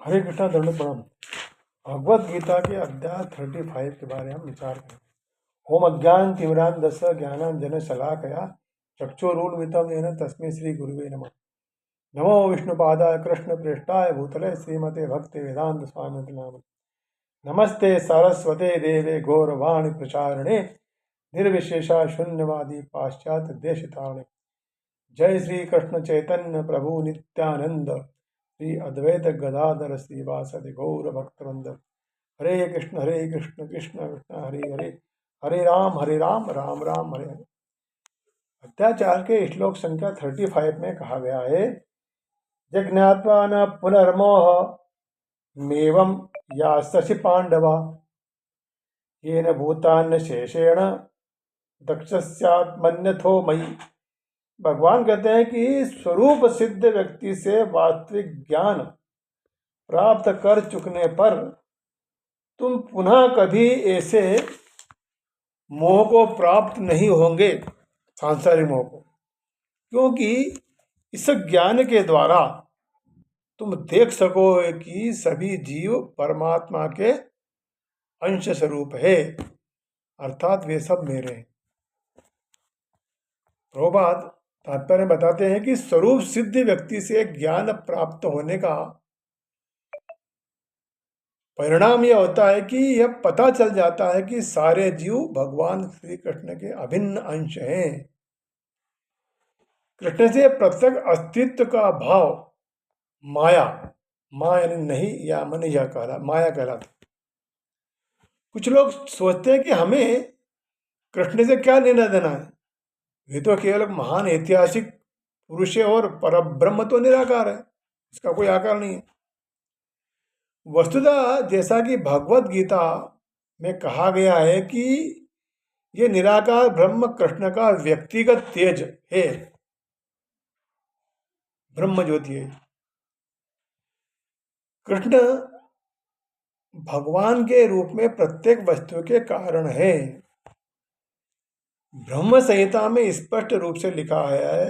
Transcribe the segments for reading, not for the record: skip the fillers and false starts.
हरे कृष्णा दंड प्रणाम। भगवद गीता के अध्याय 35 के बारे में हम विचार करें। ओम अज्ञान तिमिरांधस्य ज्ञानांजन शलाकया चक्षुरुन्मिलितं येन तस्मै श्री गुरुवे नमः। नमो विष्णुपादाय कृष्ण प्रेष्ठाय भूतले श्रीमते भक्ति वेदांत स्वामी नाम। नमस्ते सारस्वते देवे गौरवाणी प्रचारिणे निर्विशेषा शून्यवादी पाश्चात्य देशतारिणे। जय श्री कृष्ण चैतन्य प्रभु नित्यानंद श्री अद्वैत गदाधर श्रीवासदि गौर भक्तवृंद। हरे कृष्ण कृष्ण कृष्ण हरे हरे, हरे राम राम राम हरे हरे। अध्याचार के श्लोक संख्या 35 में कहा गया है, जज्ञात्वा न पुनर्मोह मेवं यास्यसि पांडवा येन भूतान्न शेषेण दक्षस्यात्मन्यथो मयि। भगवान कहते हैं कि स्वरूप सिद्ध व्यक्ति से वास्तविक ज्ञान प्राप्त कर चुकने पर तुम पुनः कभी ऐसे मोह को प्राप्त नहीं होंगे, सांसारिक मोह को, क्योंकि इस ज्ञान के द्वारा तुम देख सकोगे कि सभी जीव परमात्मा के अंश स्वरूप है, अर्थात वे सब मेरे हैं। प्रभुपाद तात्पर्य बताते हैं कि स्वरूप सिद्ध व्यक्ति से ज्ञान प्राप्त होने का परिणाम यह होता है कि यह पता चल जाता है कि सारे जीव भगवान श्री कृष्ण के अभिन्न अंश हैं। कृष्ण से प्रत्यक्ष अस्तित्व का भाव माया, माया नहीं या मन यह कहला माया कहलाता। कुछ लोग सोचते हैं कि हमें कृष्ण से क्या लेना देना है, वे तो केवल महान ऐतिहासिक पुरुष है और परब्रह्म तो निराकार है, इसका कोई आकार नहीं है। वस्तुतः जैसा कि भगवत गीता में कहा गया है कि ये निराकार ब्रह्म कृष्ण का व्यक्तिगत तेज है, ब्रह्म ज्योति है। कृष्ण भगवान के रूप में प्रत्येक वस्तु के कारण है। ब्रह्म संहिता में स्पष्ट रूप से लिखा है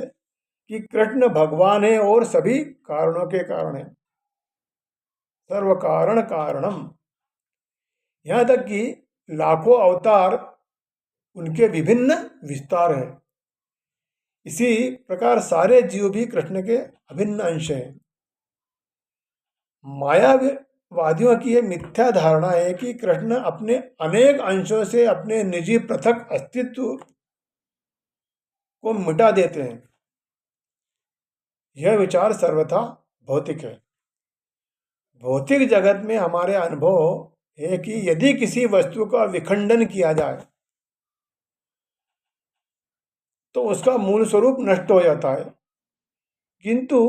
कि कृष्ण भगवान है और सभी कारणों के कारण है, सर्व कारण कारणम। यहाँ तक कि लाखों अवतार उनके विभिन्न विस्तार हैं। इसी प्रकार सारे जीव भी कृष्ण के अभिन्न अंश हैं। मायावादियों की यह मिथ्या धारणा है कि कृष्ण अपने अनेक अंशों से अपने निजी पृथक अस्तित्व को मिटा देते हैं। यह विचार सर्वथा भौतिक है। भौतिक जगत में हमारे अनुभव है कि यदि किसी वस्तु का विखंडन किया जाए तो उसका मूल स्वरूप नष्ट हो जाता है, किंतु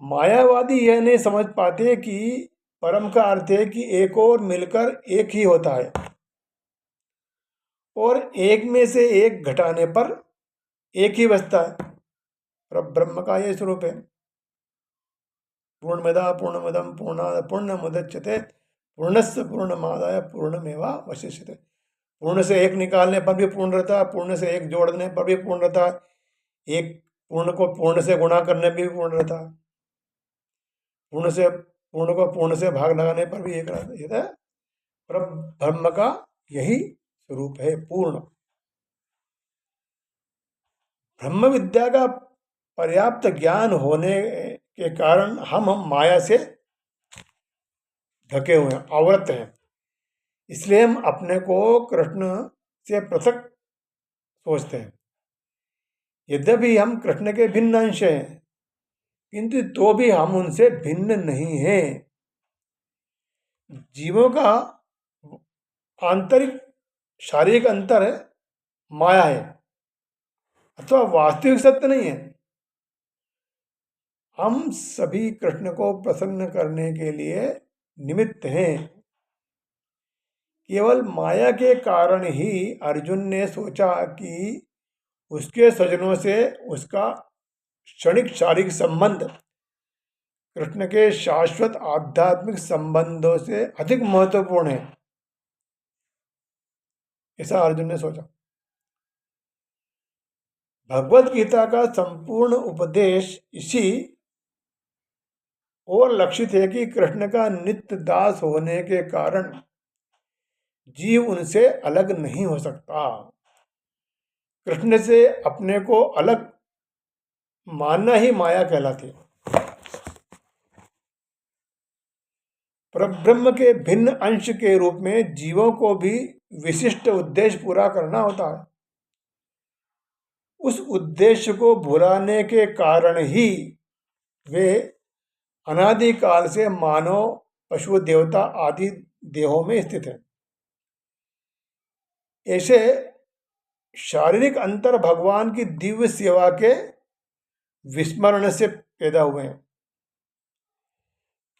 मायावादी यह नहीं समझ पाते कि परम का अर्थ है कि एक और मिलकर एक ही होता है और एक में से एक घटाने पर एक ही बचता है। पर ब्रह्म का यह स्वरूप है। पूर्णमदा पूर्णमदम पूर्णाद पूर्णमुदच्यते पूर्णस्य पूर्णमादाय पूर्णमेवावशिष्यते। पूर्ण से एक निकालने पर भी पूर्ण रहता है, पूर्ण से एक जोड़ने पर भी पूर्ण रहता है, एक पूर्ण को पूर्ण से गुणा करने पर भी पूर्ण रहता है, पूर्ण को पूर्ण से भाग लगाने पर भी एक रहता है। पर ब्रह्म का यही स्वरूप है, पूर्ण। ब्रह्म विद्या का पर्याप्त ज्ञान होने के कारण हम माया से ढके हुए हैं, आवृत हैं। इसलिए हम अपने को कृष्ण से पृथक सोचते हैं। यद्यपि हम कृष्ण के भिन्न अंश हैं, किंतु तो भी हम उनसे भिन्न नहीं हैं। जीवों का आंतरिक शारीरिक अंतर है, माया है, अथवा वास्तविक सत्य नहीं है। हम सभी कृष्ण को प्रसन्न करने के लिए निमित्त हैं। केवल माया के कारण ही अर्जुन ने सोचा कि उसके स्वजनों से उसका क्षणिक शारीरिक संबंध कृष्ण के शाश्वत आध्यात्मिक संबंधों से अधिक महत्वपूर्ण है, ऐसा अर्जुन ने सोचा। भगवत गीता का संपूर्ण उपदेश इसी और लक्षित है कि कृष्ण का नित्य दास होने के कारण जीव उनसे अलग नहीं हो सकता। कृष्ण से अपने को अलग मानना ही माया कहलाती है। परब्रह्म के भिन्न अंश के रूप में जीवों को भी विशिष्ट उद्देश्य पूरा करना होता है। उस उद्देश्य को भुलाने के कारण ही वे अनादिकाल से मानव, पशु, देवता आदि देहों में स्थित है। ऐसे शारीरिक अंतर भगवान की दिव्य सेवा के विस्मरण से पैदा हुए हैं।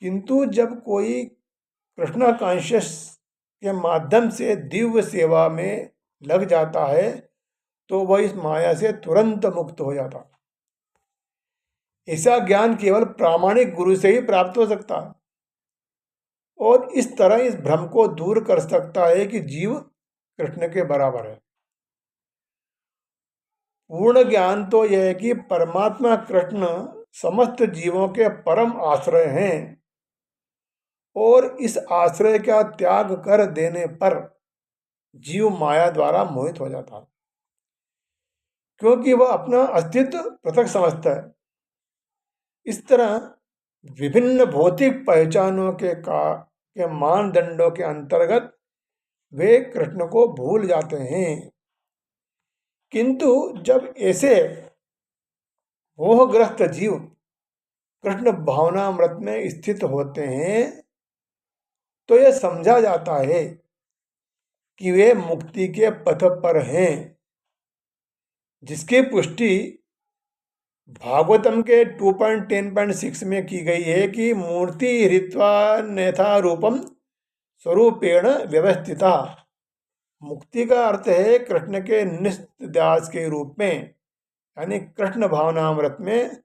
किंतु जब कोई कृष्णा कॉन्शियस के माध्यम से दिव्य सेवा में लग जाता है तो वह इस माया से तुरंत मुक्त हो जाता है। ऐसा ज्ञान केवल प्रामाणिक गुरु से ही प्राप्त हो सकता है और इस तरह इस भ्रम को दूर कर सकता है कि जीव कृष्ण के बराबर है। पूर्ण ज्ञान तो यह है कि परमात्मा कृष्ण समस्त जीवों के परम आश्रय हैं और इस आश्रय का त्याग कर देने पर जीव माया द्वारा मोहित हो जाता है, क्योंकि वह अपना अस्तित्व पृथक समझता है। इस तरह विभिन्न भौतिक पहचानों के मानदंडों के अंतर्गत वे कृष्ण को भूल जाते हैं। किंतु जब ऐसे मोहग्रस्त जीव कृष्ण भावनामृत में स्थित होते हैं तो यह समझा जाता है कि वे मुक्ति के पथ पर हैं, जिसकी पुष्टि भागवतम के 2.10.6 में की गई है कि मूर्ति हृत्वा नेथा रूपम स्वरूपेण व्यवस्थिता। मुक्ति का अर्थ है कृष्ण के नित्य दास के रूप में, यानी कृष्ण भावनामृत में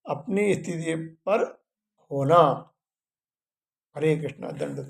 अपनी स्थिति पर होना। हरे कृष्णा। दंड